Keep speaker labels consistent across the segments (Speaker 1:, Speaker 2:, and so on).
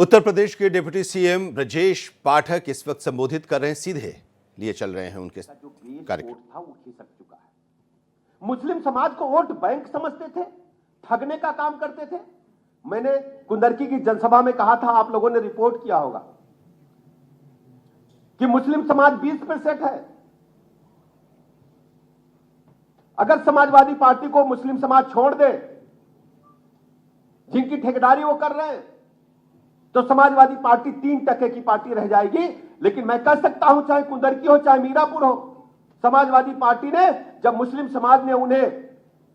Speaker 1: उत्तर प्रदेश के deputy CM Brajesh Pathak इस वक्त संबोधित कर रहे हैं, सीधे लिए चल रहे हैं उनके कार्यक्रम।
Speaker 2: था वो खिसक चुका है। मुस्लिम समाज को वोट बैंक समझते थे, ठगने का काम करते थे। मैंने कुंदरकी की जनसभा में कहा था, आप लोगों ने रिपोर्ट किया होगा कि मुस्लिम समाज 20% है। अगर समाजवादी पार्टी को मुस्लिम समाज छोड़ दे, जिनकी ठेकेदारी वो कर रहे हैं, तो समाजवादी पार्टी 3% की पार्टी रह जाएगी। लेकिन मैं कह सकता हूं, चाहे कुंदरकी हो चाहे मीरापुर हो, समाजवादी पार्टी ने जब मुस्लिम समाज ने उन्हें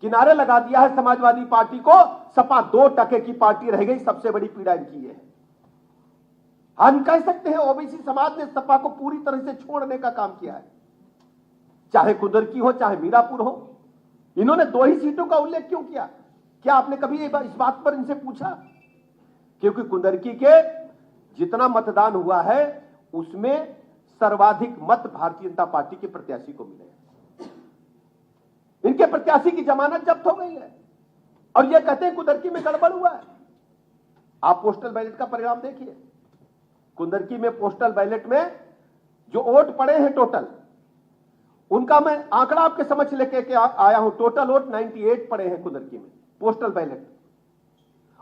Speaker 2: किनारे लगा दिया है, समाजवादी पार्टी को सपा 2% की पार्टी रह गई। सबसे बड़ी पीड़ा इनकी है। हम कह सकते हैं ओबीसी समाज ने सपा को पूरी तरह से छोड़ने का काम किया है, चाहे कुंदरकी हो चाहे मीरापुर हो। इन्होंने 2 ही सीटों का उल्लेख क्यों किया? क्या आपने कभी इस बात पर इनसे पूछा? क्योंकि कुंदरकी के जितना मतदान हुआ है उसमें सर्वाधिक मत भारतीय जनता पार्टी के प्रत्याशी को मिले हैं। इनके प्रत्याशी की जमानत जब्त हो गई है और ये कहते हैं कुंदरकी में गड़बड़ हुआ है। आप पोस्टल बैलेट का परिणाम देखिए। कुंदरकी में पोस्टल बैलेट में जो वोट पड़े हैं टोटल, उनका मैं आंकड़ा आपके समझ लेके आया हूं। टोटल वोट 98 पड़े हैं कुंदरकी में पोस्टल बैलेट,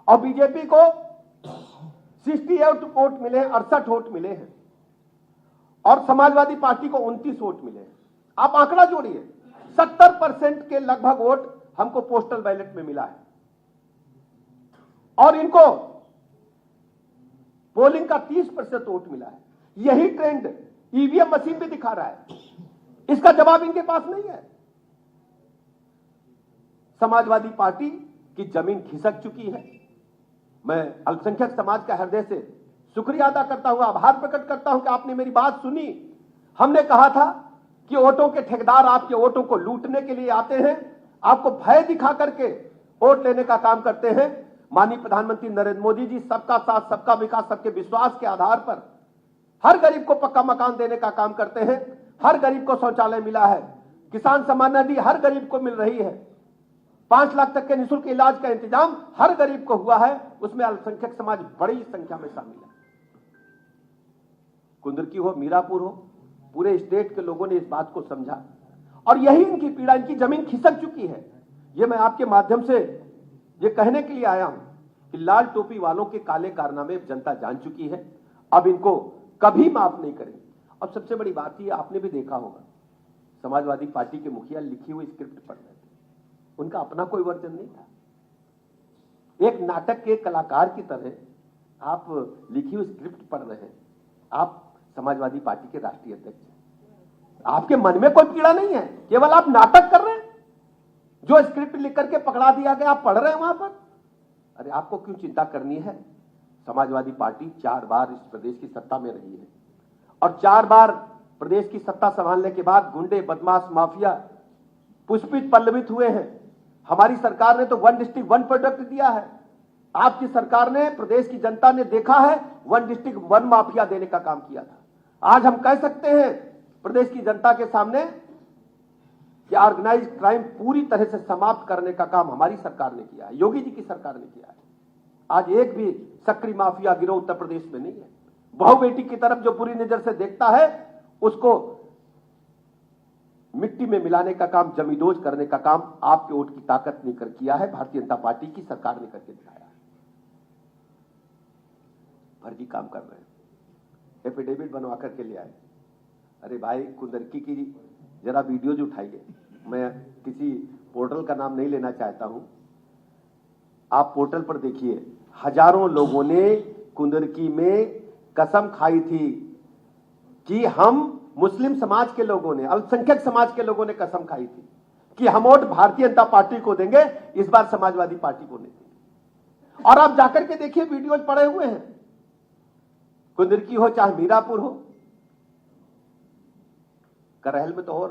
Speaker 2: और बीजेपी को 68 वोट मिले हैं, 68 वोट मिले हैं, और समाजवादी पार्टी को 29 वोट मिले हैं। आप आंकड़ा जोड़िए, 70% के लगभग वोट हमको पोस्टल बैलेट में मिला है, और इनको पोलिंग का 30% वोट मिला है। यही ट्रेंड ईवीएम मशीन भी दिखा रहा है। इसका जवाब इनके पास नहीं है। समाजवादी पार्टी की जमीन खिसक चुकी है। मैं अल्पसंख्यक समाज का हृदय से शुक्रिया अदा करता हूं, आभार प्रकट करता हूं कि आपने मेरी बात सुनी। हमने कहा था कि वोटों के ठेकेदार आपके वोटों को लूटने के लिए आते हैं, आपको भय दिखा करके वोट लेने का काम करते हैं। माननीय प्रधानमंत्री नरेंद्र मोदी जी सबका साथ सबका विकास सबके विश्वास के आधार पर हर गरीब को पक्का मकान देने का काम करते हैं। हर गरीब को शौचालय मिला है, किसान सम्मान निधि हर गरीब को मिल रही है, 5 लाख तक के निःशुल्क इलाज का इंतजाम हर गरीब को हुआ है। उसमें अल्पसंख्यक समाज बड़ी संख्या में शामिल है। कुंदरकी हो मीरापुर हो, पूरे स्टेट के लोगों ने इस बात को समझा, और यही इनकी पीड़ा, इनकी जमीन खिसक चुकी है। ये मैं आपके माध्यम से ये कहने के लिए आया हूं कि लाल टोपी वालों के काले कारनामे जनता जान चुकी है। अब इनको कभी माफ नहीं करेंगे। अब सबसे बड़ी बात ये, आपने भी देखा होगा, समाजवादी पार्टी के मुखिया लिखी हुई स्क्रिप्ट पढ़ रहे थे। उनका अपना कोई वर्जन नहीं था। एक नाटक के कलाकार की तरह आप लिखी हुई स्क्रिप्ट पढ़ रहे हैं। आप समाजवादी पार्टी के राष्ट्रीय अध्यक्ष हैं, आपके मन में कोई पीड़ा नहीं है, केवल आप नाटक कर रहे हैं। जो स्क्रिप्ट लिख करके पकड़ा दिया गया आप पढ़ रहे हैं वहां पर। अरे आपको क्यों चिंता करनी है? समाजवादी पार्टी 4 बार इस प्रदेश की सत्ता में रही है, और 4 बार प्रदेश की सत्ता संभालने के बाद गुंडे बदमाश माफिया पुष्पित पल्लवित हुए हैं। हमारी सरकार ने तो 1 डिस्ट्रिक्ट 1 प्रोडक्ट दिया है। आपकी सरकार ने, प्रदेश की जनता ने देखा है 1 डिस्ट्रिक्ट 1 माफिया देने का काम किया था। आज हम कह सकते हैं प्रदेश की जनता के सामने कि ऑर्गेनाइज्ड क्राइम पूरी तरह से समाप्त करने का काम हमारी सरकार ने किया है, योगी जी की सरकार ने किया है। आज एक भी सक्रिय माफिया गिरोह उत्तर प्रदेश में नहीं है। बहू बेटी की तरफ जो बुरी नजर से देखता है, उसको मिट्टी में मिलाने का काम, जमींदोज करने का काम आपके वोट की ताकत ने कर किया है, भारतीय जनता पार्टी की सरकार ने करके दिखाया है। फर्जी काम कर रहे हैं, एफिडेविट बनवा करके ले आए। अरे भाई, कुंदरकी की जरा वीडियोज उठाइए। मैं किसी पोर्टल का नाम नहीं लेना चाहता हूं, आप पोर्टल पर देखिए। हजारों लोगों ने कुंदरकी में कसम खाई थी कि हम, मुस्लिम समाज के लोगों ने, अल्पसंख्यक समाज के लोगों ने कसम खाई थी कि हम वोट भारतीय जनता पार्टी को देंगे, इस बार समाजवादी पार्टी को नहीं देंगे। और आप जाकर के देखिए, वीडियोज पड़े हुए हैं। कुंदरकी हो चाहे मीरापुर हो, करहल में तो और